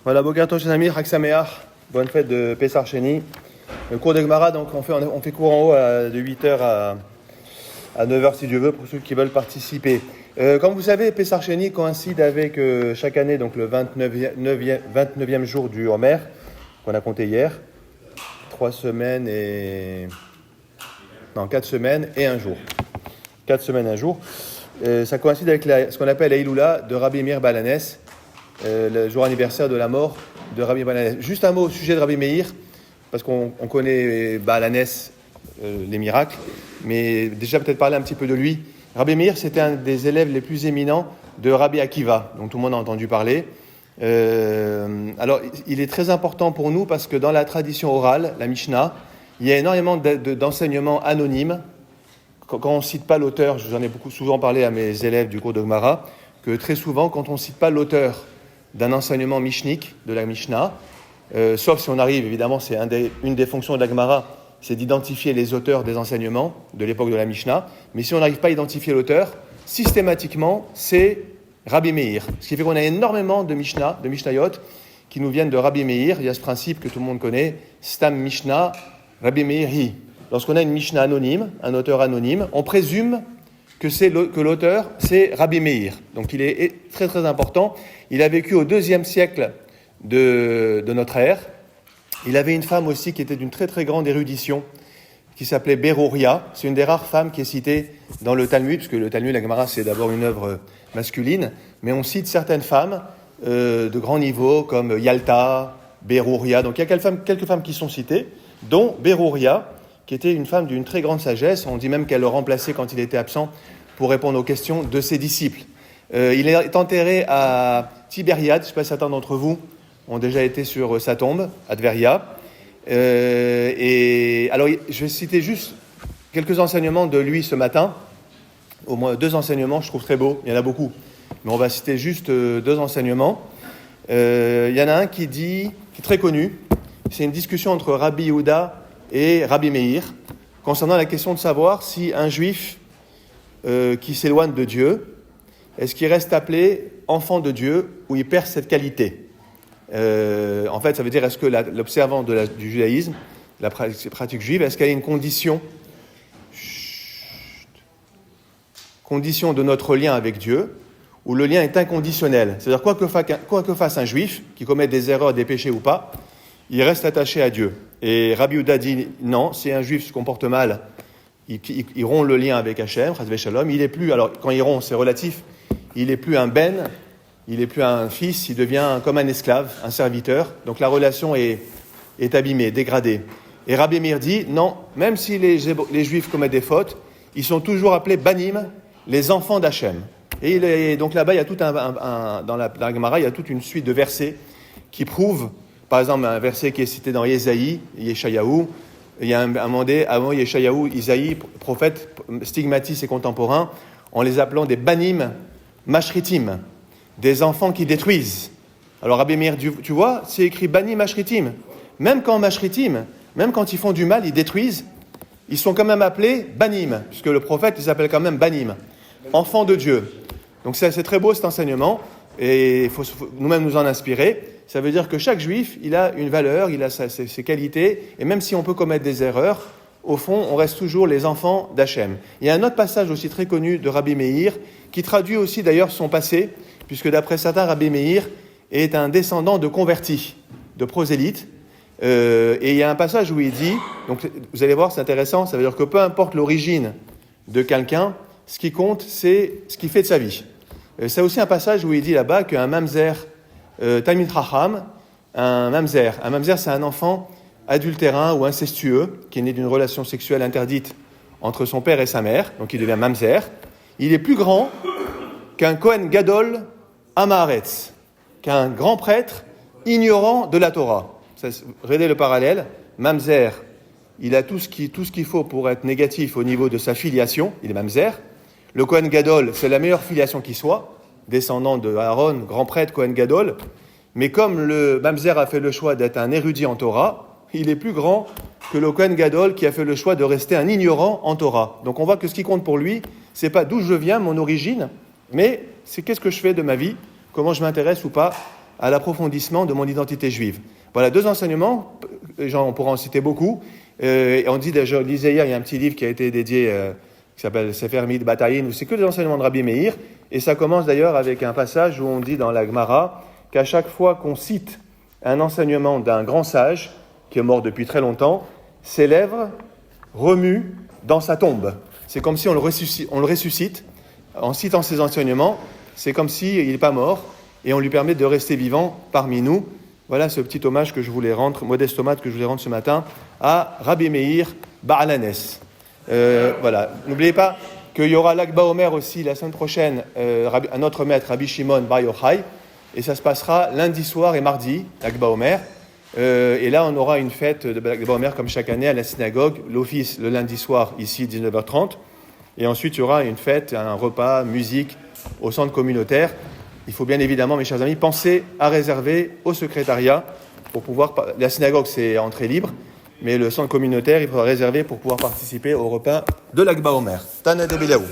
Voilà, Boker Tov, chers amis, Chag Sameach, bonne fête de Pessar Sheni. Le cours de Gemara, donc on fait cours en haut de 8h à 9h si Dieu veut, pour ceux qui veulent participer. Comme vous savez, Pessar Sheni coïncide avec chaque année donc le 29e jour du Homer, qu'on a compté hier. 4 semaines et un jour. 4 semaines, un jour. Ça coïncide avec ce qu'on appelle la Iloula de Rabbi Meir Baal HaNes, le jour anniversaire de la mort de Rabbi Baal HaNes. Juste un mot au sujet de Rabbi Meir, parce qu'on connaît Baal HaNes, les miracles, mais déjà peut-être parler un petit peu de lui. Rabbi Meir, c'était un des élèves les plus éminents de Rabbi Akiva, dont tout le monde a entendu parler. Alors, il est très important pour nous parce que dans la tradition orale, la Mishnah, il y a énormément d'enseignements anonymes. Quand on ne cite pas l'auteur, j'en ai souvent parlé à mes élèves du cours de Gemara, que très souvent, quand on ne cite pas l'auteur d'un enseignement mishnique de la Mishnah, sauf si on arrive, évidemment, c'est une des fonctions de la Gemara, c'est d'identifier les auteurs des enseignements de l'époque de la Mishnah, mais si on n'arrive pas à identifier l'auteur, systématiquement, c'est Rabbi Meir. Ce qui fait qu'on a énormément de Mishnah, de Mishnayot, qui nous viennent de Rabbi Meir. Il y a ce principe que tout le monde connaît, Stam Mishnah, Rabbi Meir Hi. Lorsqu'on a une Mishnah anonyme, un auteur anonyme, on présume que l'auteur, c'est Rabbi Meir. Donc il est très très important. Il a vécu au 2e siècle de notre ère. Il avait une femme aussi qui était d'une très très grande érudition, qui s'appelait Berouria. C'est une des rares femmes qui est citée dans le Talmud, parce que le Talmud, la Gemara, c'est d'abord une œuvre masculine, mais on cite certaines femmes de grand niveau, comme Yalta, Berouria. Donc il y a quelques femmes qui sont citées, dont Berouria, qui était une femme d'une très grande sagesse. On dit même qu'elle le remplaçait quand il était absent pour répondre aux questions de ses disciples. Il est enterré à Tibériade. Je ne sais pas si certains d'entre vous ont déjà été sur sa tombe, à Tveria. Et alors, je vais citer juste quelques enseignements de lui ce matin. Au moins 2 enseignements, je trouve très beaux. Il y en a beaucoup. Mais on va citer juste 2 enseignements. Il y en a un qui est très connu. C'est une discussion entre Rabbi Yehuda et Rabbi Meir concernant la question de savoir si un juif qui s'éloigne de Dieu, est-ce qu'il reste appelé enfant de Dieu ou il perd cette qualité. En fait, ça veut dire est-ce que l'observant du judaïsme, la pratique juive, est-ce qu'elle a une condition de notre lien avec Dieu, où le lien est inconditionnel. C'est-à-dire quoi que fasse un juif, qui commet des erreurs, des péchés ou pas, il reste attaché à Dieu. Et Rabbi Yehuda dit non, si un juif se comporte mal, il rompt le lien avec Hachem, Chas Shalom. Il est plus, alors quand il rompt, c'est relatif, il n'est plus un ben, il n'est plus un fils, il devient comme un esclave, un serviteur. Donc la relation est abîmée, dégradée. Et Rabbi Meir dit non, même si les juifs commettent des fautes, ils sont toujours appelés banim, les enfants d'Hachem. Et donc là-bas, il y a dans la Gemara, il y a toute une suite de versets qui prouvent. Par exemple, un verset qui est cité dans Yésaïe, Yeshayahu, il y a un moment donné, avant Yeshayahu, Isaïe, prophète, stigmatise ses contemporains en les appelant des banim mashritim, des enfants qui détruisent. Alors Rabbi Meir, tu vois, c'est écrit banim mashritim. Même quand mashritim, même quand ils font du mal, ils détruisent, ils sont quand même appelés banim, puisque le prophète, il s'appelle quand même banim, enfants de Dieu. Donc c'est très beau cet enseignement, et il faut nous-mêmes nous en inspirer. Ça veut dire que chaque juif, il a une valeur, il a ses qualités, et même si on peut commettre des erreurs, au fond, on reste toujours les enfants d'Hachem. Il y a un autre passage aussi très connu de Rabbi Meir, qui traduit aussi d'ailleurs son passé, puisque d'après certains, Rabbi Meir est un descendant de convertis, de prosélytes, et il y a un passage où il dit, donc vous allez voir, c'est intéressant, ça veut dire que peu importe l'origine de quelqu'un, ce qui compte, c'est ce qu'il fait de sa vie. C'est aussi un passage où il dit là-bas qu'un mamzer, Talmid Chacham, un mamzer, c'est un enfant adultérin ou incestueux qui est né d'une relation sexuelle interdite entre son père et sa mère, donc il devient mamzer. Il est plus grand qu'un Kohen Gadol Amaharetz, qu'un grand prêtre ignorant de la Torah. Regardez le parallèle. Mamzer, il a tout ce qu'il faut pour être négatif au niveau de sa filiation, il est mamzer. Le Kohen Gadol, c'est la meilleure filiation qui soit, descendant de Aaron, grand prêtre Kohen Gadol, mais comme le mamzer a fait le choix d'être un érudit en Torah, il est plus grand que le Kohen Gadol qui a fait le choix de rester un ignorant en Torah. Donc on voit que ce qui compte pour lui, c'est pas d'où je viens, mon origine, mais c'est qu'est-ce que je fais de ma vie, comment je m'intéresse ou pas à l'approfondissement de mon identité juive. Voilà 2 enseignements, on pourra en citer beaucoup. On dit, je lisais hier, il y a un petit livre qui a été dédié, qui s'appelle Sefer Mid Batayin, où c'est que des enseignements de Rabbi Meir, et ça commence d'ailleurs avec un passage où on dit dans la Gemara qu'à chaque fois qu'on cite un enseignement d'un grand sage, qui est mort depuis très longtemps, ses lèvres remuent dans sa tombe. C'est comme si on le ressuscite. En citant ses enseignements, c'est comme s'il n'est pas mort, et on lui permet de rester vivant parmi nous. Voilà ce petit hommage que je voulais rendre, modeste hommage que je voulais rendre ce matin, à Rabbi Meir Ba'alanes. Voilà. N'oubliez pas qu'il y aura l'Akba Omer aussi la semaine prochaine, un autre maître, Rabbi Shimon Bar Yochai, et ça se passera lundi soir et mardi, l'Akba Omer. Et là, on aura une fête de l'Akba Omer comme chaque année à la synagogue, l'office le lundi soir, ici, 19h30. Et ensuite, il y aura une fête, un repas, musique au centre communautaire. Il faut bien évidemment, mes chers amis, penser à réserver au secrétariat pour pouvoir... La synagogue, c'est entrée libre, mais le centre communautaire, il faudra réserver pour pouvoir participer au repas de l'Akba Omer. Tana de Bilaou.